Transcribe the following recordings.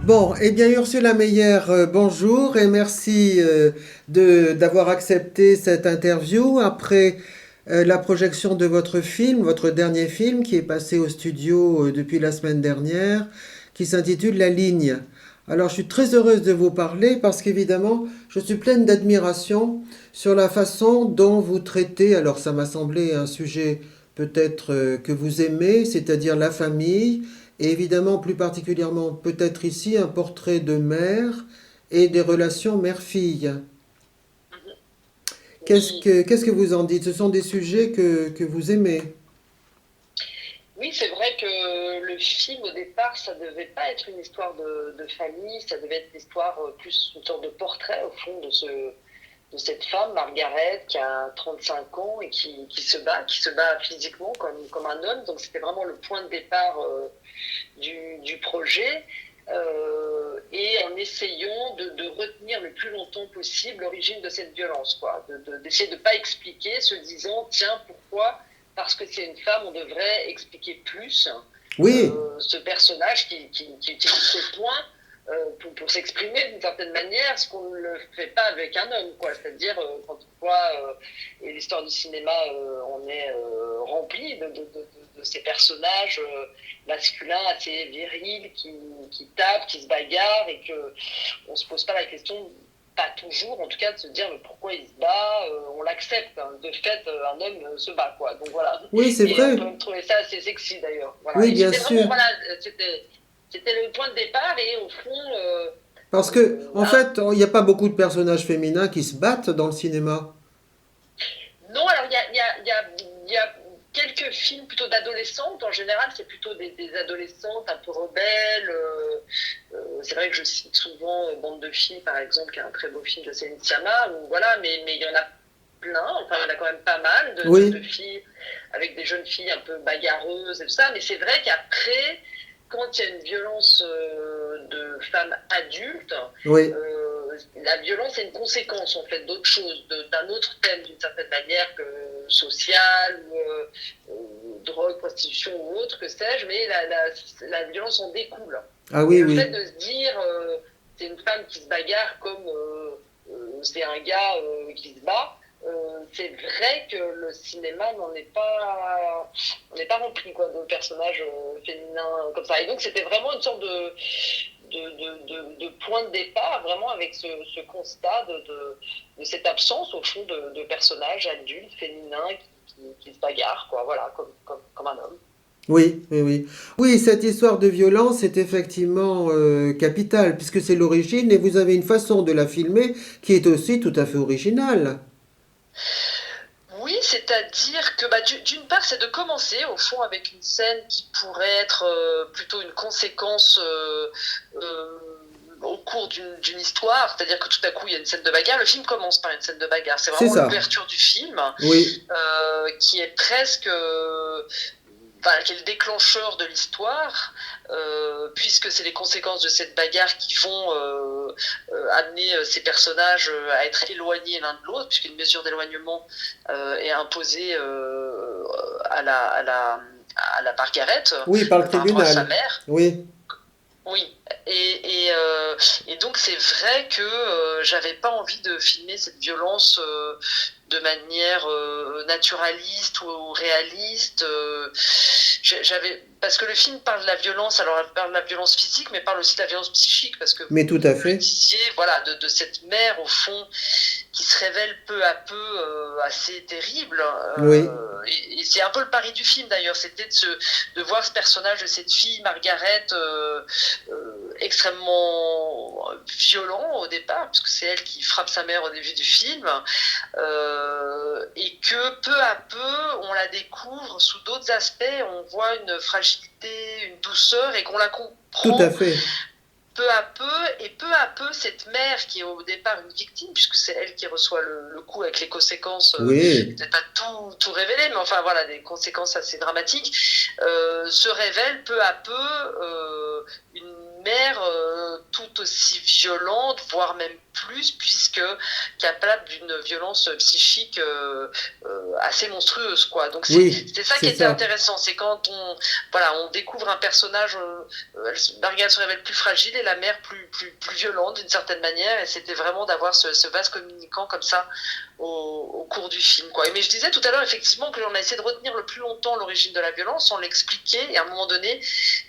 Bon, eh bien Ursula Meyer, bonjour et merci d'avoir accepté cette interview après la projection de votre film, votre dernier film qui est passé au studio depuis la semaine dernière, qui s'intitule La Ligne. Alors je suis très heureuse de vous parler parce qu'évidemment je suis pleine d'admiration sur la façon dont vous traitez, alors ça m'a semblé un sujet peut-être que vous aimez, c'est-à-dire la famille, et évidemment, plus particulièrement, peut-être ici, un portrait de mère et des relations mère-fille. Oui, Qu'est-ce que vous en dites? Ce sont des sujets que vous aimez. oui, c'est vrai que le film au départ, ça devait pas être une histoire de famille, ça devait être l'histoire plus une sorte de portrait au fond de cette femme, Margaret, qui a 35 ans et qui se bat physiquement comme un homme. Donc c'était vraiment le point de départ du projet. Et en essayant de retenir le plus longtemps possible l'origine de cette violence, quoi, d'essayer de ne pas expliquer, se disant tiens pourquoi parce que c'est une femme on devrait expliquer plus Oui, ce personnage qui utilise ce point pour s'exprimer d'une certaine manière, ce qu'on ne le fait pas avec un homme, quoi. C'est-à-dire quand on voit et l'histoire du cinéma, on est rempli de ces personnages masculins assez virils qui tapent, qui se bagarrent et que on se pose pas la question, pas toujours en tout cas, de se dire mais pourquoi il se bat, on l'accepte, hein. De fait un homme se bat, quoi, donc voilà. oui, c'est Et on vrai. peut même trouver ça assez sexy d'ailleurs, voilà. Oui, Et bien c'était vraiment, sûr. voilà, c'était le point de départ et au fond Parce que, en là, fait, il n'y a pas beaucoup de personnages féminins qui se battent dans le cinéma. non, alors il y a quelques films plutôt d'adolescentes. En général, c'est plutôt des adolescentes un peu rebelles. C'est vrai que je cite souvent Bande de filles, par exemple, qui est un très beau film de Céline Sciamma. Voilà, mais il y en a plein. Enfin, il y en a quand même pas mal de Oui, filles avec des jeunes filles un peu bagarreuses et tout ça. Mais c'est vrai qu'après, quand il y a une violence de femmes adultes, oui. la violence est une conséquence en fait d'autre chose, d'un autre thème d'une certaine manière que social drogue, prostitution ou autre, que sais-je, mais la violence en découle. Ah Et oui, le fait oui. de se dire c'est une femme qui se bagarre comme c'est un gars qui se bat, c'est vrai que le cinéma n'en est pas rempli quoi, de personnages féminins comme ça. Et donc c'était vraiment une sorte de point de départ, vraiment avec ce constat de cette absence au fond de personnages adultes, féminins qui se bagarrent, quoi, voilà, comme un homme. Oui, oui, oui. Oui, cette histoire de violence est effectivement capitale, puisque c'est l'origine, et vous avez une façon de la filmer qui est aussi tout à fait originale. Oui, c'est-à-dire que bah, d'une part, c'est de commencer au fond avec une scène qui pourrait être plutôt une conséquence euh, au cours d'une histoire, c'est-à-dire que tout à coup il y a une scène de bagarre. Le film commence par une scène de bagarre, c'est C'est vraiment ça. l'ouverture du film Oui, qui est presque enfin, qui est le déclencheur de l'histoire, puisque c'est les conséquences de cette bagarre qui vont amener ces personnages à être éloignés l'un de l'autre, puisqu'une mesure d'éloignement est imposée à la Margaret oui, par le par rapport à sa tribunal. mère. Oui, Oui, et donc c'est vrai que j'avais pas envie de filmer cette violence de manière naturaliste ou réaliste. J'avais parce que le film parle de la violence, alors elle parle de la violence physique, mais parle aussi de la violence psychique, parce que mais tout à vous le fait. disiez, voilà, de cette mère au fond qui se révèle peu à peu assez terrible. Oui, Et c'est un peu le pari du film d'ailleurs, c'était de voir ce personnage de cette fille, Margaret, extrêmement violent au départ, puisque c'est elle qui frappe sa mère au début du film, et que peu à peu, on la découvre sous d'autres aspects, on voit une fragilité, une douceur, et qu'on la tout à comprend fait. peu à peu, et peu à peu, cette mère qui est au départ une victime, puisque c'est elle qui reçoit le coup avec les conséquences, Oui, peut-être pas tout révélé, mais enfin voilà, des conséquences assez dramatiques, se révèle peu à peu une mère tout aussi violente, voire même plus, puisque capable d'une violence psychique assez monstrueuse, quoi. Donc Oui, c'est ça qui c'est était ça. intéressant, c'est quand on découvre un personnage, Margaret se révèle plus fragile et la mère plus violente d'une certaine manière, et c'était vraiment d'avoir ce vase communicant comme ça au cours du film, quoi. Mais je disais tout à l'heure effectivement que l'on a essayé de retenir le plus longtemps l'origine de la violence, sans l'expliquer, et à un moment donné,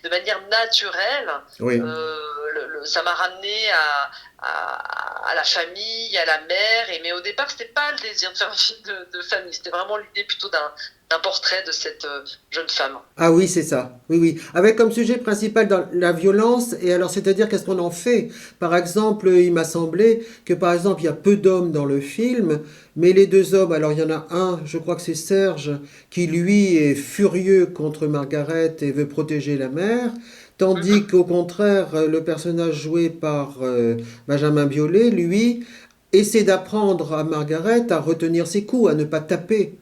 de manière naturelle, Oui. ça m'a ramené à la famille, à la mère. Mais au départ, c'était pas le désir de faire un film de famille. C'était vraiment l'idée plutôt d'un portrait de cette jeune femme. Ah oui, c'est ça. Oui, oui. Avec comme sujet principal dans la violence, et alors c'est-à-dire qu'est-ce qu'on en fait? Par exemple, il m'a semblé que par exemple, il y a peu d'hommes dans le film, mais les deux hommes, alors il y en a un, je crois que c'est Serge, qui lui est furieux contre Margaret et veut protéger la mère, tandis Mhm. qu'au contraire, le personnage joué par Benjamin Biolay, lui, essaie d'apprendre à Margaret à retenir ses coups, à ne pas taper.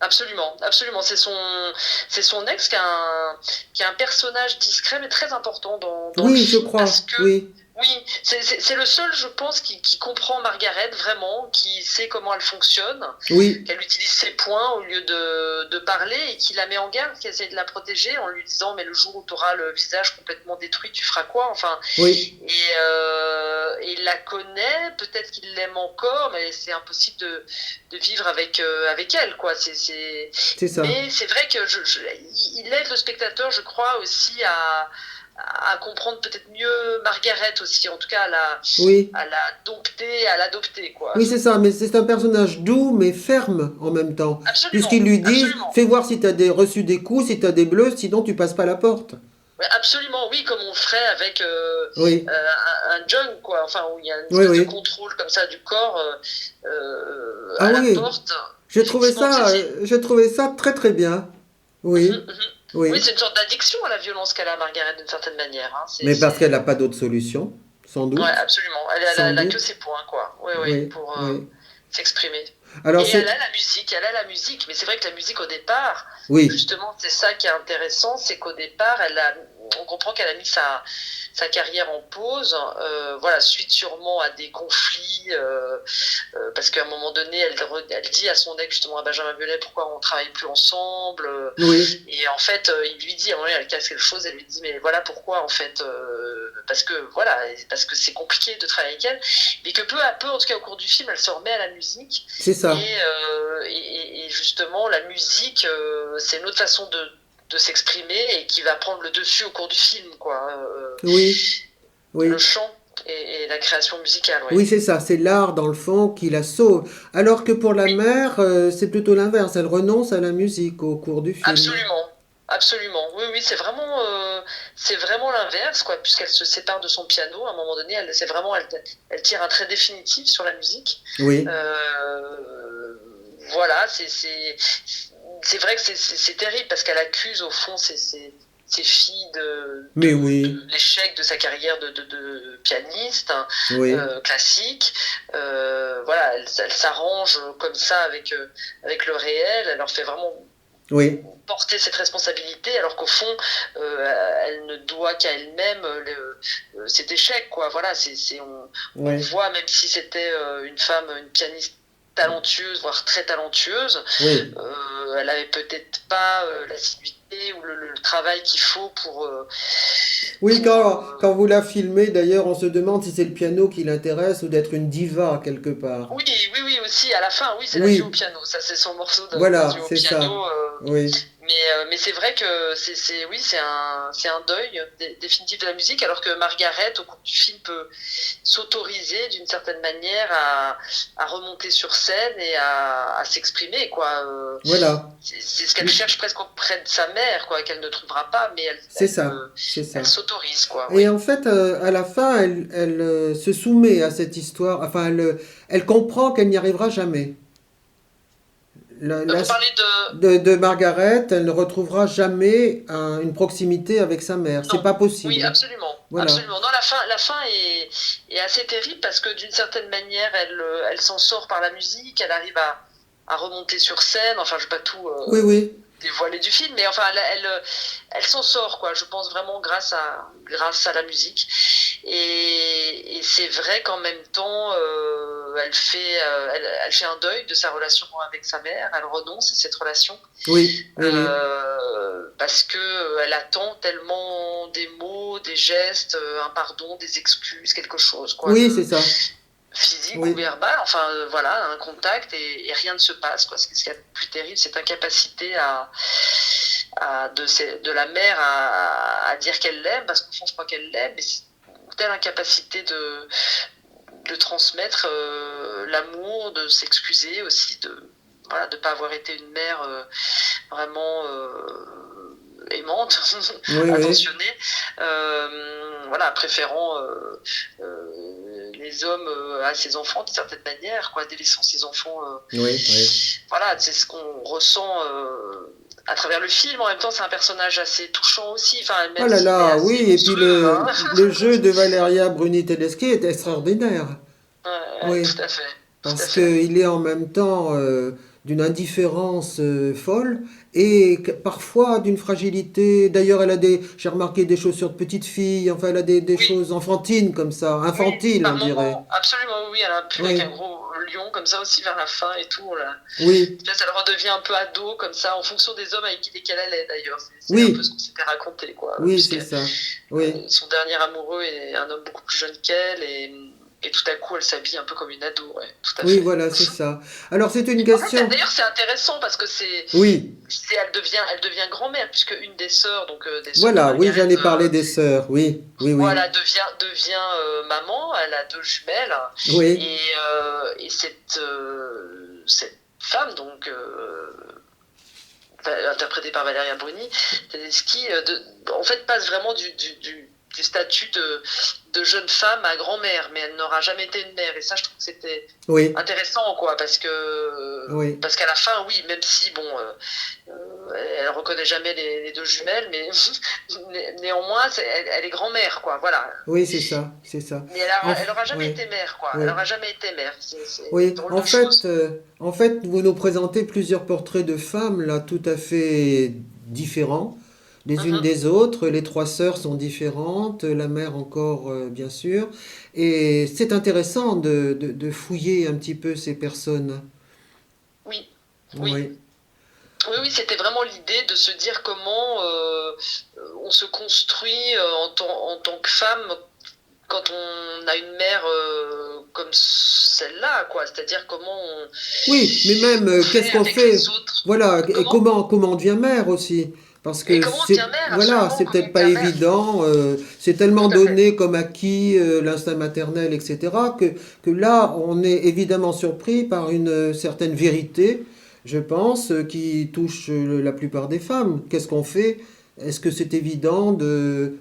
Absolument, absolument. C'est son ex qui a un personnage discret mais très important dans le Oui, je film parce crois, que oui. oui, c'est le seul, je pense, qui comprend Margaret vraiment, qui sait comment elle fonctionne, Oui, qu'elle utilise ses points au lieu de parler et qui la met en garde, qui essaie de la protéger en lui disant mais le jour où tu auras le visage complètement détruit, tu feras quoi? Enfin, oui, et il la connaît, peut-être qu'il l'aime encore, mais c'est impossible de vivre avec elle, quoi. c'est ça. Mais c'est vrai que il aide le spectateur, je crois, aussi à comprendre peut-être mieux Margaret aussi, en tout cas Oui, à l'adopter, quoi. oui, c'est ça. Mais c'est un personnage doux, mais ferme en même temps. Puisqu'ils Absolument, lui disent, absolument. fais voir si t'as reçu des coups, si t'as des bleus, sinon tu passes pas la porte. Ouais, absolument, oui, comme on ferait avec Oui, un junk, quoi. Enfin, où il y a une oui, espèce de oui. contrôle comme ça du corps Ah à la oui, porte. Effectivement, j'ai trouvé ça très très bien. Mhm, Oui, mhm. Oui, oui. c'est une sorte d'addiction à la violence qu'elle a, Margaret, d'une certaine manière. Hein. Mais parce qu'elle n'a pas d'autre solution, sans Ouais, doute, absolument. sans Elle a que doute. ses points, quoi. Oui, oui, Oui, pour oui. s'exprimer. Alors Et c'est, elle a la musique, mais c'est vrai que la musique au départ, oui, justement, c'est ça qui est intéressant, c'est qu'au départ, on comprend qu'elle a mis sa carrière en pause, voilà, suite sûrement à des conflits, parce qu'à un moment donné, elle dit à son ex, justement à Benjamin Biolay, pourquoi on travaille plus ensemble, oui, et en fait, il lui dit, à un moment donné, elle casse quelque chose, elle lui dit, mais voilà pourquoi, en fait, parce que voilà, parce que c'est compliqué de travailler avec elle, mais que peu à peu, en tout cas au cours du film, elle se remet à la musique, c'est ça. et justement, la musique, c'est une autre façon de s'exprimer et qui va prendre le dessus au cours du film, quoi. Oui, Le oui. chant et la création musicale, oui. Oui, c'est ça, c'est l'art dans le fond qui la sauve. Alors que pour la Oui, mère, c'est plutôt l'inverse, elle renonce à la musique au cours du film. absolument. Absolument, oui, oui, c'est vraiment l'inverse, quoi, puisqu'elle se sépare de son piano. À un moment donné, elle tire un trait définitif sur la musique. Oui, Euh, voilà, c'est vrai que c'est terrible parce qu'elle accuse au fond ses filles mais oui, de l'échec de sa carrière de pianiste, hein, oui, classique. Voilà, elle s'arrange comme ça avec le réel. Elle leur fait vraiment oui, porter cette responsabilité alors qu'au fond elle ne doit qu'à elle-même cet échec, quoi. Voilà, on oui, voit, même si c'était une femme, une pianiste talentueuse, voire très talentueuse, oui. elle avait peut-être pas l'assiduité ou le travail qu'il faut Oui, pour quand vous la filmez, d'ailleurs, on se demande si c'est le piano qui l'intéresse ou d'être une diva quelque part. oui, oui, oui, aussi, à la fin, oui, c'est l'adieu au Oui, piano. Ça, c'est son morceau voilà, d'adieu au c'est ça. piano. Oui, Mais c'est vrai que oui, c'est un deuil définitif de la musique, alors que Margaret, au cours du film, peut s'autoriser d'une certaine manière à remonter sur scène et à s'exprimer, quoi. voilà. C'est ce qu'elle cherche presque auprès de sa mère, quoi, qu'elle ne trouvera pas, mais C'est ça, c'est elle ça. s'autorise, quoi, Et oui. en fait, à la fin, elle se soumet à cette histoire. Enfin, elle comprend qu'elle n'y arrivera jamais. La- la- Vous parlez de... de Margaret, elle ne retrouvera jamais une proximité avec sa mère. C'est Non, pas oui, possible. absolument, Voilà. absolument. Non, la fin est assez terrible parce que d'une certaine manière, elle s'en sort par la musique, elle arrive à remonter sur scène. Enfin, je vais pas tout Oui, oui. dévoiler du film, mais enfin, elle s'en sort, quoi. Je pense vraiment grâce à la musique. Et c'est vrai qu'en même temps, elle fait un deuil de sa relation avec sa mère. Elle renonce à cette relation Oui, oui, oui. parce que elle attend tellement des mots, des gestes, un pardon, des excuses, quelque chose, quoi, Oui, c'est ça. physique ou Oui, verbal, enfin voilà, un contact et rien ne se passe, quoi. Ce qui est le plus terrible, cette incapacité de la mère à dire qu'elle l'aime, parce qu'au fond je crois qu'elle l'aime, mais c'est une telle incapacité de transmettre l'amour, de s'excuser aussi, de voilà, de pas avoir été une mère vraiment aimante, oui, oui. attentionnée, voilà, préférant les hommes à ses enfants d'une certaine manière, quoi, délaissant ses enfants. Oui, oui. Voilà, c'est ce qu'on ressent à travers le film. En même temps, c'est un personnage assez touchant aussi, enfin, Oh même là s'il est là, oui, assez et puis monstrueux. Hein. le jeu de Valeria Bruni-Tedeschi est extraordinaire. Ouais, Oui, tout à fait, tout à parce fait. qu'il est en même temps d'une indifférence folle et parfois d'une fragilité. D'ailleurs, j'ai remarqué des chaussures de petite fille, enfin, elle a des Oui, choses enfantines comme ça, oui, infantiles, on par dirait. moment, absolument, oui, elle a un pull avec un Oui, gros lion comme ça aussi vers la fin et tout. Là. oui, Peut-être elle redevient un peu ado comme ça, en fonction des hommes avec lesquels elle est d'ailleurs. C'est un peu ce oui, qu'on s'était raconté, quoi. oui, Puisque c'est ça. Oui. son dernier amoureux est un homme beaucoup plus jeune qu'elle et tout à coup elle s'habille un peu comme une ado, ouais, tout à Oui, fait. voilà, c'est ça. Alors, c'est une En fait, question. d'ailleurs, c'est intéressant parce que Oui, elle devient grand-mère puisque une des sœurs, donc des sœurs de voilà, oui, Margaret, j'allais parler des sœurs. Oui, oui, oui. voilà, devient maman. Elle a deux jumelles Oui, et cette femme, donc interprétée par Valeria Bruni, Tedeschi, en fait passe vraiment du statut de jeune femme à grand-mère, mais elle n'aura jamais été une mère. Et ça, je trouve que c'était oui, intéressant, quoi, oui. parce qu'à la fin, oui, même si bon, elle reconnaît jamais les deux jumelles, mais néanmoins, elle est grand-mère, quoi, voilà. Oui, c'est ça, c'est ça. Mais elle aura jamais Oui, été mère, quoi. Elle oui. aura jamais été mère. C'est une Oui, drôle de chose. en fait, vous nous présentez plusieurs portraits de femmes là tout à fait différents, les unes Mhm. des autres. Les trois sœurs sont différentes, la mère encore, bien sûr. Et c'est intéressant de fouiller un petit peu ces personnes. Oui, oui. Oui, Oui, oui, c'était vraiment l'idée de se dire comment on se construit en tant que femme quand on a une mère comme celle-là, quoi. C'est-à-dire comment oui, mais même on qu'est-ce fait qu'on avec les fait? autres. Voilà, et Comment comment on devient mère aussi? Parce et que comment on devient mère, voilà, absolument, c'est comment peut-être on pas devient mère. évident, c'est tellement Tout à fait. donné comme acquis, l'instinct maternel, etc., que là, on est évidemment surpris par une certaine vérité, je pense, qui touche la plupart des femmes. Qu'est-ce qu'on fait? Est-ce que c'est évident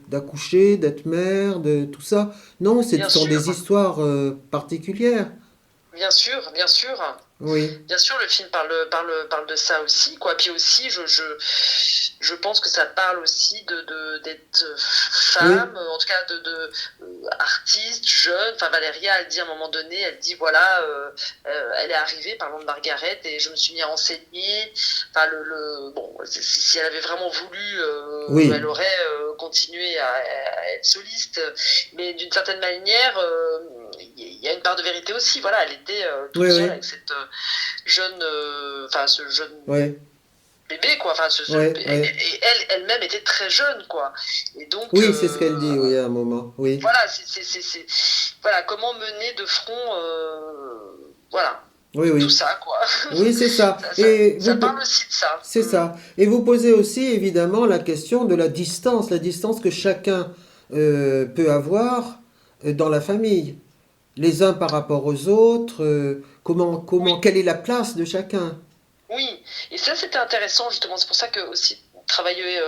d'accoucher, d'être mère, de tout ça? Non, ce Bien sont des sûr, histoires particulières. bien sûr, bien sûr. Oui, Bien sûr, le film parle de ça aussi, quoi. Puis aussi, je pense que ça parle aussi d'être oui, femme, en tout cas artiste, jeune. Enfin, Valéria, elle dit à un moment donné, elle dit voilà, elle est arrivée, parlant de Margaret, et je me suis mis à enseigner. Enfin, bon, si elle avait vraiment voulu, elle oui, aurait continué à être soliste. Mais d'une certaine manière, il y a une part de vérité aussi. Voilà, elle était toute oui, seule oui, avec cette jeune, enfin ce jeune oui. bébé, quoi. Enfin, Ouais, et ouais. elle-même était très jeune, quoi. Et donc, Oui, c'est ce qu'elle dit, oui, à un moment. Oui, voilà, voilà, comment mener de front, voilà, oui, tout oui. ça, quoi. Oui, c'est ça. Ça parle aussi de ça. C'est ça. Et vous posez aussi, évidemment, la question de la distance que chacun peut avoir dans la famille. Les uns par rapport aux autres, Oui, quelle est la place de chacun? oui, et ça c'était intéressant justement. C'est pour ça que aussi travailler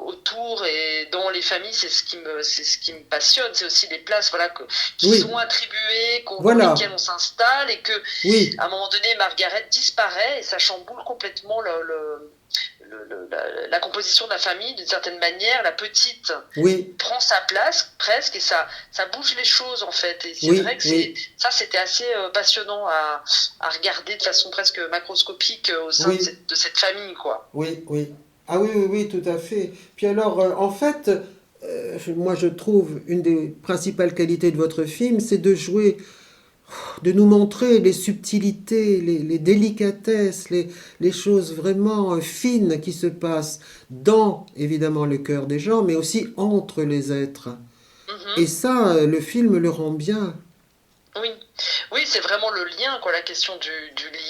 autour et dans les familles, c'est ce qui me passionne. C'est aussi des places, voilà, qui sont Oui, attribuées, dans lesquelles voilà. on s'installe et que Oui, à un moment donné, Margaret disparaît et ça chamboule complètement la composition de la famille, d'une certaine manière, la petite Oui, prend sa place presque et ça bouge les choses en fait. Et c'est vrai oui, que oui, c'était assez passionnant à regarder de façon presque macroscopique au sein de oui, de cette famille, quoi. oui, oui. Ah oui, oui, oui, tout à fait. Puis alors, en fait, moi je trouve une des principales qualités de votre film, c'est de jouer, de nous montrer les subtilités, les délicatesses, les choses vraiment fines qui se passent dans, évidemment, le cœur des gens, mais aussi entre les êtres. Et Mhm. ça, le film le rend bien. Oui, oui, c'est vraiment le lien, quoi, la question du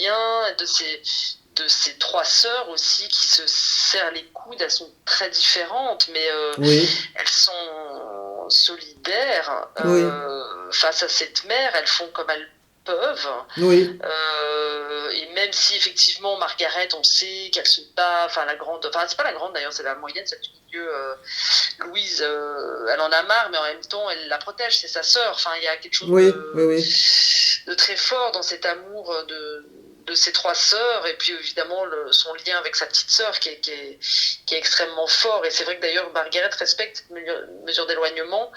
lien, de ces trois sœurs aussi qui se serrent les coudes. Elles sont très différentes, mais Oui, elles sont solidaires oui, face à cette mère. Elles font comme elles peuvent. oui, Et même si effectivement Margaret, on sait qu'elle se bat, enfin la grande, enfin c'est pas la grande d'ailleurs, c'est la moyenne, celle du milieu. Louise, elle en a marre, mais en même temps, elle la protège, c'est sa sœur. Enfin, il y a quelque chose oui, oui, oui. de très fort dans cet amour de ses trois sœurs, et puis évidemment son lien avec sa petite sœur qui est extrêmement fort. Et c'est vrai que d'ailleurs, Margaret respecte cette mesure d'éloignement,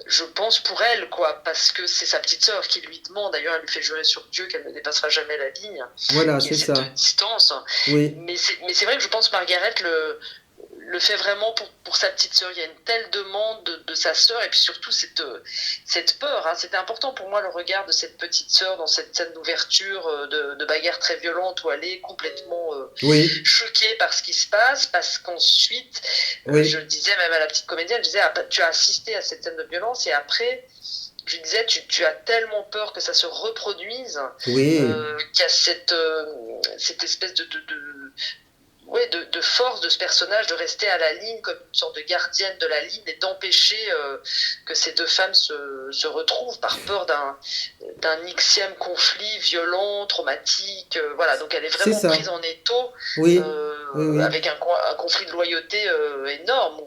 je pense pour elle, quoi, parce que c'est sa petite sœur qui lui demande, d'ailleurs, elle lui fait jurer sur Dieu qu'elle ne dépassera jamais la ligne, Voilà, qui est c'est cette ça. distance. Oui, Mais c'est vrai que je pense que Margaret le fait vraiment pour sa petite sœur. Il y a une telle demande de sa sœur et puis surtout cette peur. Hein. C'était important pour moi le regard de cette petite sœur dans cette scène d'ouverture de bagarre très violente où elle est complètement oui, choquée par ce qui se passe parce qu'ensuite, je oui, le disais même à la petite comédienne, je disais, ah, tu as assisté à cette scène de violence et après, je disais, tu as tellement peur que ça se reproduise oui, qu'il y a cette espèce ouais, de force de ce personnage de rester à la ligne comme une sorte de gardienne de la ligne et d'empêcher que ces deux femmes se retrouvent par peur d'un xième conflit violent, traumatique. Voilà, donc elle est c'est vraiment prise ça. en étau Oui, oui, oui, avec un conflit de loyauté énorme.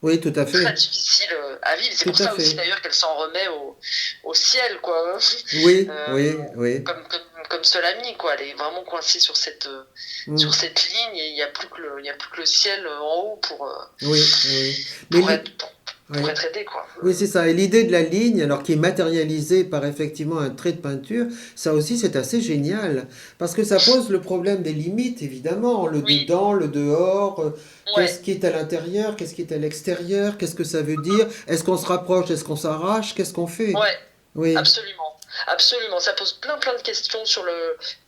oui, tout à Très fait, difficile à vivre. C'est tout pour à ça aussi fait. d'ailleurs qu'elle s'en remet au ciel, quoi. Oui, Euh, oui, oui. comme seul ami, quoi. Elle est vraiment coincée sur Hmm. cette ligne et il y a plus que le ciel en haut Oui, oui, oui. Mais pour oui. être aidé, quoi. Oui, c'est ça. Et l'idée de la ligne, alors qui est matérialisée par effectivement un trait de peinture, ça aussi c'est assez génial. Parce que ça pose le problème des limites, évidemment. Le Oui, dedans, le dehors, qu'est-ce ouais, qui est à l'intérieur, qu'est-ce qui est à l'extérieur, qu'est-ce que ça veut dire, est-ce qu'on se rapproche, est-ce qu'on s'arrache, qu'est-ce qu'on fait? ouais, Oui, absolument. Absolument. Ça pose plein de questions sur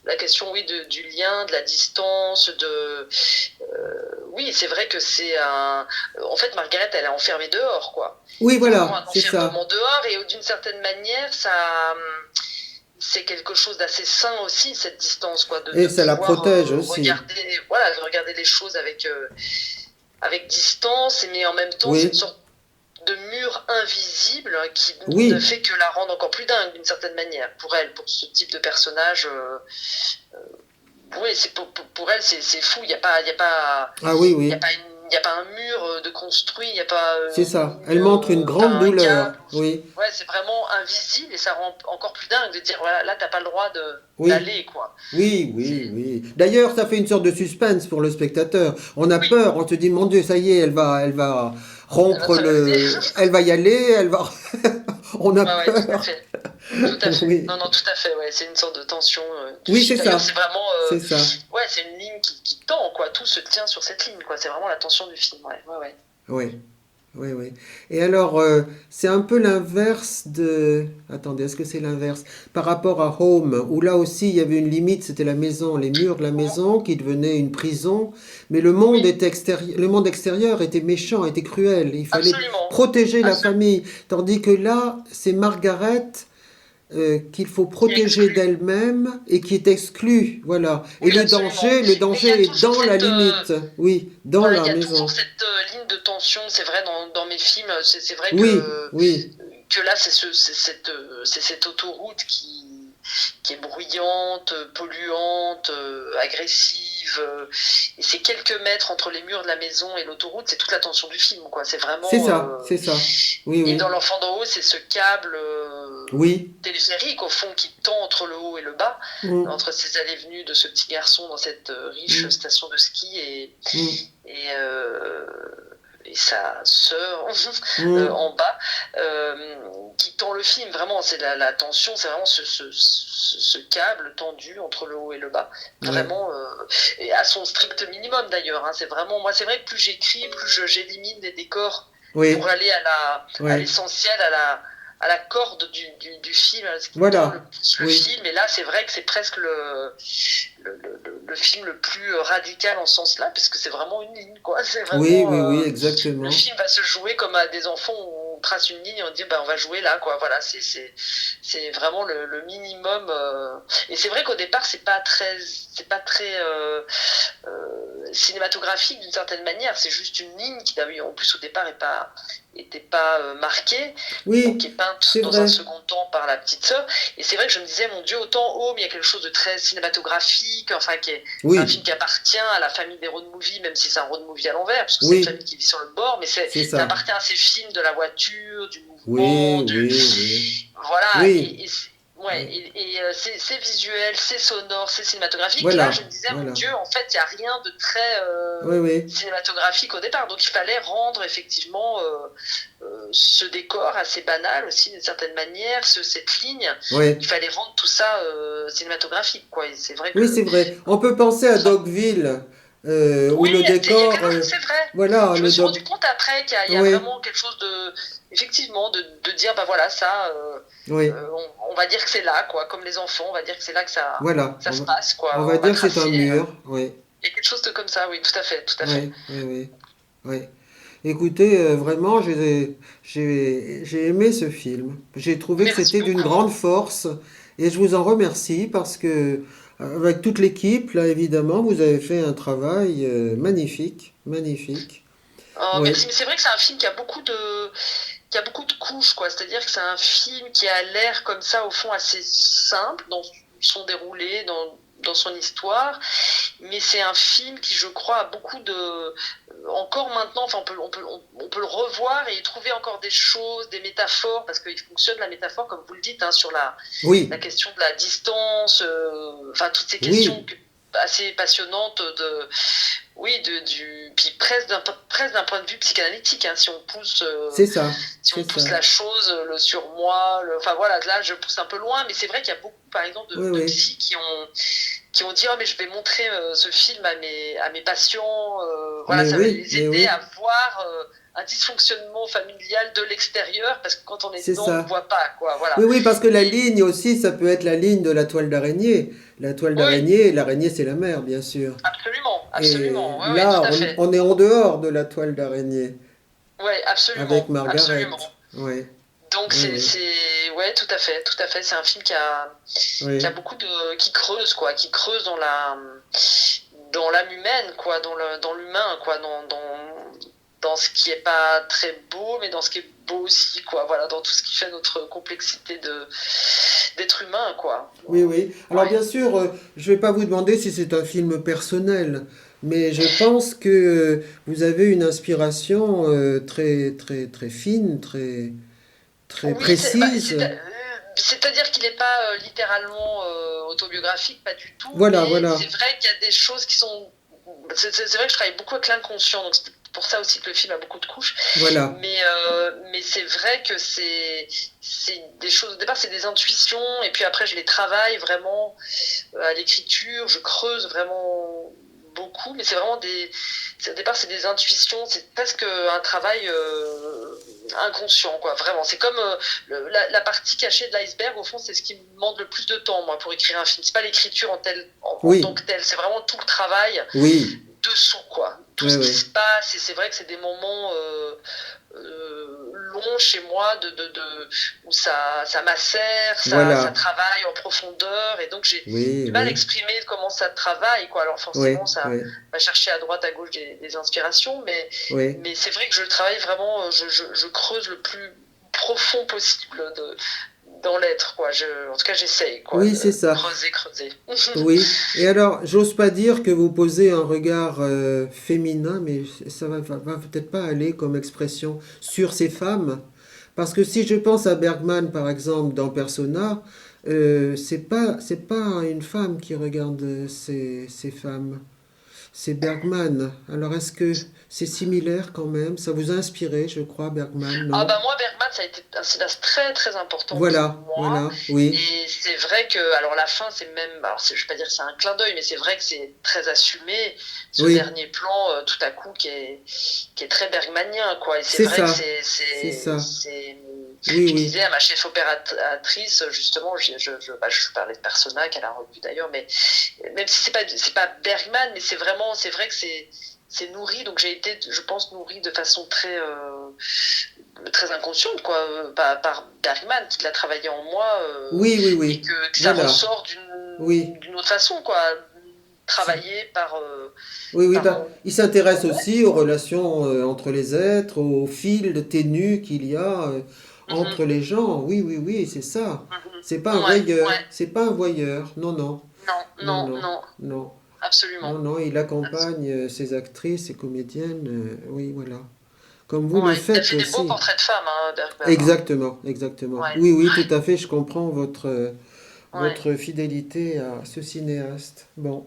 la question, oui, du lien, de la distance, oui, c'est vrai que c'est un. En fait, Margaret, elle est enfermée dehors, quoi. oui, C'est vraiment voilà, un c'est ça. enfermement dehors, et d'une certaine manière, c'est quelque chose d'assez sain aussi, cette distance, quoi, Et de ça la pouvoir protège aussi. regarder, voilà, de regarder les choses avec distance, mais en même temps, c'est une Oui, sorte de mur invisible qui ne oui. fait que la rendre encore plus dingue, d'une certaine manière, pour elle, pour ce type de personnage. Oui, pour elle, c'est fou. Ah oui, Il y a oui. pas il y a pas un mur de construit, il n'y a pas C'est une ça. ligne, Elle montre une grande un douleur. câble. Oui, Ouais, c'est vraiment invisible et ça rend encore plus dingue de dire voilà, là, t'as pas le droit oui. d'aller, quoi. Oui, oui, C'est, oui. D'ailleurs, ça fait une sorte de suspense pour le spectateur. On a oui, peur, on se dit, mon Dieu, ça y est, elle va elle va rompre traverser. elle va y aller, elle va, on a Ouais, ouais, tout à peur. fait. Tout à fait. Oui, Non, non, tout à fait, ouais. C'est une sorte de tension du oui, film. c'est D'ailleurs, ça, c'est vraiment. c'est ça. Ouais, c'est une ligne qui tend, quoi. Tout se tient sur cette ligne, quoi. C'est vraiment la tension du film, ouais. Ouais, ouais. Oui, oui, oui. Et alors, c'est un peu l'inverse de... Attendez, est-ce que c'est l'inverse? Par rapport à Home, où là aussi il y avait une limite, c'était la maison, les murs de la maison qui devenaient une prison, mais Oui, le monde extérieur était méchant, était cruel, il fallait absolument. protéger la Absolument. famille. Tandis que là, c'est Margaret qu'il faut Qui protéger exclut. d'elle-même et qui est exclue, voilà. Et Oui, absolument. le Mais il y a danger est toujours dans la cette. limite, oui, dans Voilà, il la y a toujours maison. cette ligne de tension, c'est vrai, dans mes films. C'est vrai Oui, oui. que là, c'est cette autoroute qui est bruyante, polluante, agressive, et c'est quelques mètres entre les murs de la maison et l'autoroute, c'est toute la tension du film, quoi. C'est C'est vraiment. ça, c'est ça. Oui, Et dans oui. L'Enfant d'en haut, c'est ce câble Oui. téléphérique, au fond, qui tend entre le haut et le bas, Mm, entre ces allées venues de ce petit garçon dans cette riche mm, station de ski mm, et, euh, et sa sœur mm. en bas, qui tend le film. Vraiment, c'est la tension, c'est vraiment ce câble tendu entre le haut et le bas. Ouais. Vraiment, et à son strict minimum d'ailleurs. Hein. C'est vraiment, moi, c'est vrai que plus j'écris, j'élimine des décors pour Oui. aller à Ouais. l'essentiel, à la corde du film, à ce qui tend Voilà. le Oui. film. Et là, c'est vrai que c'est presque le film le plus radical en ce sens-là, parce que c'est vraiment une ligne, quoi. C'est Oui, vraiment. oui, oui, Le exactement. film va se jouer comme à des enfants où on trace une ligne et on dit, bah, on va jouer là, quoi. Voilà, c'est vraiment le minimum. Et c'est vrai qu'au départ, c'est pas très cinématographique d'une certaine manière. C'est juste une ligne qui, en plus, au départ, était pas marquée, donc qui est Oui, peinte c'est dans un vrai. second temps par la petite sœur. Et c'est vrai que je me disais, mon Dieu, autant Home, il y a quelque chose de très cinématographique, enfin, c'est un Oui, film qui appartient à la famille des road movies, même si c'est un road movie à l'envers, parce que c'est une oui, famille qui vit sur le bord, mais c'est ça ça. appartient à ces films de la voiture, du Oui, mouvement, oui, oui. voilà, Oui, ouais, oui. c'est visuel, c'est sonore, c'est cinématographique. Là, je me Voilà, disais, mon voilà. Dieu, en fait, il n'y a rien de très Oui, oui. cinématographique au départ. Donc, il fallait rendre effectivement ce décor assez banal aussi, d'une certaine manière, cette ligne. Il Oui. fallait rendre tout ça cinématographique, quoi. Et c'est vrai Oui, que c'est vrai. On peut penser à Dogville, où oui, le il y a décor, quelque chose, c'est vrai. voilà, Je me le suis rendu doc. compte après qu'il y a Oui, vraiment quelque chose de, effectivement, de dire, bah voilà, ça, oui. on va dire que c'est là, quoi, comme les enfants, on va dire que c'est là que Voilà. ça se passe, On quoi. va On va dire que c'est un tracer. mur. Oui, Il y a quelque chose de comme ça, oui, tout à fait, tout à fait. oui, oui, oui. Oui. Écoutez, vraiment, j'ai aimé ce film. J'ai trouvé que Merci c'était d'une grande beaucoup. force et je vous en remercie parce que, avec toute l'équipe, là, évidemment, vous avez fait un travail magnifique, magnifique. Oh, Oui, merci, mais c'est vrai que c'est un film qui a beaucoup de couches, quoi. C'est-à-dire que c'est un film qui a l'air comme ça, au fond, assez simple dans son déroulé, dans son histoire, mais c'est un film qui, je crois, a beaucoup de. Encore maintenant, enfin, on peut le revoir et y trouver encore des choses, des métaphores, parce qu'il fonctionne la métaphore, comme vous le dites, hein, sur la oui, question de la distance, enfin, toutes ces questions oui, assez passionnantes oui, puis presque d'un point de vue psychanalytique, hein, c'est ça, si c'est on pousse ça. la chose, le surmoi, enfin voilà, là je pousse un peu loin, mais c'est vrai qu'il y a beaucoup, par exemple, Oui, de oui. psy qui ont dit, oh, mais je vais montrer ce film à mes patients, voilà, ça va les Mais aider oui, à voir un dysfonctionnement familial de l'extérieur, parce que quand on est c'est dedans, on ne le ça. voit pas, quoi, voilà. Oui, oui, parce que la Et, ligne aussi, ça peut être la ligne de la toile d'araignée. La toile oui, d'araignée, l'araignée, c'est la mer, bien sûr. absolument, Et absolument, oui, oui, tout là, à fait. on est en dehors de la toile d'araignée Oui, avec absolument, Margaret. absolument. Oui, Donc oui, oui, ouais, tout à fait, tout à fait. C'est un film qui a oui. beaucoup qui creuse quoi, qui creuse dans l'âme humaine quoi, dans l'humain quoi, dans ce qui est pas très beau, mais dans ce qui est beau aussi quoi. Voilà, dans tout ce qui fait notre complexité d'être humain quoi. Oui, oui. Alors, Ouais. bien sûr, je ne vais pas vous demander si c'est un film personnel, mais je pense que vous avez une inspiration très, très, très fine, très, très Oui, précise. c'est-à-dire qu'il n'est pas littéralement autobiographique, pas du tout, Voilà, mais c'est voilà, vrai qu'il y a des choses qui sont. C'est vrai que je travaille beaucoup avec l'inconscient, donc c'est pour ça aussi que le film a beaucoup de couches. voilà. Mais c'est vrai que c'est des choses. Au départ, c'est des intuitions, et puis après, je les travaille vraiment à l'écriture, je creuse vraiment beaucoup, mais c'est vraiment au départ, c'est des intuitions, c'est presque un travail inconscient, quoi, vraiment. C'est comme la partie cachée de l'iceberg, au fond, c'est ce qui me demande le plus de temps, moi, pour écrire un film. C'est pas l'écriture en tant Oui, que telle, c'est vraiment tout le travail oui, dessous, quoi. Tout oui, ce qui se oui. passe, et c'est vrai que c'est des moments longs chez moi où ça macère, ça Voilà. travaille en profondeur, et donc j'ai Oui, du mal à oui, exprimer comment ça travaille, quoi. Alors forcément, oui, ça oui, va chercher à droite, à gauche des inspirations, oui. mais c'est vrai que je travaille vraiment, je creuse le plus profond possible dans l'être, quoi. En tout cas, j'essaye, quoi, Oui, c'est de ça. creuser, creuser. Oui. Et alors, j'ose pas dire que vous posez un regard féminin, mais ça va peut-être pas aller comme expression sur ces femmes. Parce que si je pense à Bergman, par exemple, dans Persona, c'est pas une femme qui regarde ces femmes. C'est Bergman. Alors, est-ce que c'est similaire quand même? Ça vous a inspiré, je crois, Bergman, Ah non? bah moi, Bergman, ça a été un cinéaste très très important pour Voilà, moi. voilà, oui, Et c'est vrai que, alors la fin, c'est même, alors je vais pas dire que c'est un clin d'œil, mais c'est vrai que c'est très assumé, ce oui, dernier plan, tout à coup, qui est très bergmanien, quoi. Et c'est c'est vrai que ça, c'est ça. Oui, je oui, disais à ma chef opératrice, justement, je parlais de Persona, qu'elle a revu d'ailleurs, mais même si c'est pas Bergman, mais c'est vrai que c'est nourri, donc j'ai été, je pense, nourri de façon très inconsciente, quoi, par Bergman, qui l'a travaillé en moi, oui, oui, et oui. que ça Voilà, ressort oui. d'une autre façon, quoi, Si. travaillé Oui, oui, par bah, il s'intéresse ouais. aussi aux relations entre les êtres, au fil de ténu qu'il y a Mhm, entre les gens. Oui, oui, oui, c'est ça. C'est pas mhm. un Ouais, voyeur, ouais, c'est pas un voyeur. Non, non, non, non, non, non, non, non, absolument. non, non. Il Absolument. accompagne ses actrices, ses comédiennes. Oui, voilà. Comme vous le Ouais, il a faites fait des beaux aussi. portraits de femmes, hein, Bergman, hein. Exactement, exactement. Ouais, Oui, oui, tout à fait. Je comprends ouais. votre fidélité à ce cinéaste. Bon.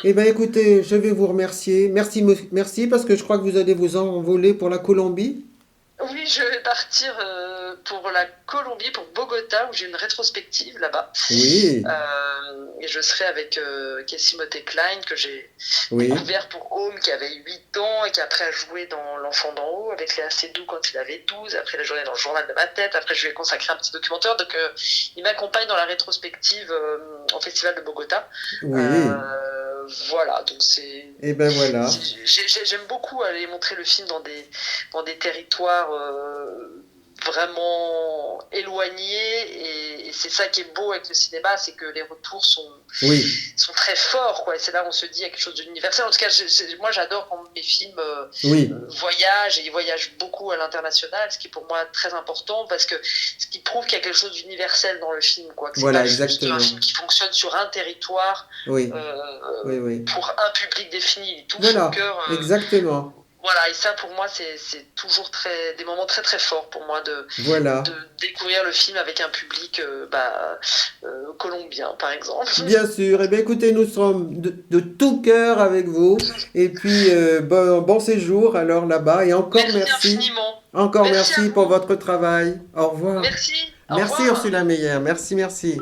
Eh Mhm. bien, écoutez, je vais vous remercier. Merci, merci parce que je crois que vous allez vous envoler pour la Colombie. Oui, je vais partir pour la Colombie, pour Bogota, où j'ai une rétrospective là-bas. Oui, Et je serai avec Casey Motte Klein, que j'ai oui, découvert pour Home, qui avait 8 ans, et qui après a joué dans L'Enfant d'en haut, avec Léa Seydoux quand il avait 12. Après, il a joué dans Le Journal de ma tête. Après, je lui ai consacré un petit documentaire. Donc, il m'accompagne dans la rétrospective au Festival de Bogota. oui. Voilà, donc c'est Eh bien, voilà. j'aime beaucoup aller montrer le film dans des territoires vraiment éloignés et c'est ça qui est beau avec le cinéma, c'est que les retours Oui, sont très forts, quoi. Et c'est là où on se dit il y a quelque chose d'universel. En tout cas, moi j'adore quand mes films oui. voyagent et ils voyagent beaucoup à l'international, ce qui est pour moi très important parce que ce qui prouve qu'il y a quelque chose d'universel dans le film, quoi. Que c'est pas Voilà, juste un film exactement. qui fonctionne sur un territoire Oui, oui, oui. pour un public défini. Il touche au Voilà, cœur. exactement. Voilà, et ça pour moi, c'est toujours des moments très très forts pour moi de Voilà. découvrir le film avec un public colombien, par exemple. Bien sûr. Eh bien, écoutez, nous sommes de tout cœur avec vous. Et puis, bon séjour alors là-bas. Et encore Merci merci. infiniment. Encore Merci à merci pour vous. votre travail. Au revoir. Merci. Au Merci revoir. Ursula Meyer. Merci, merci.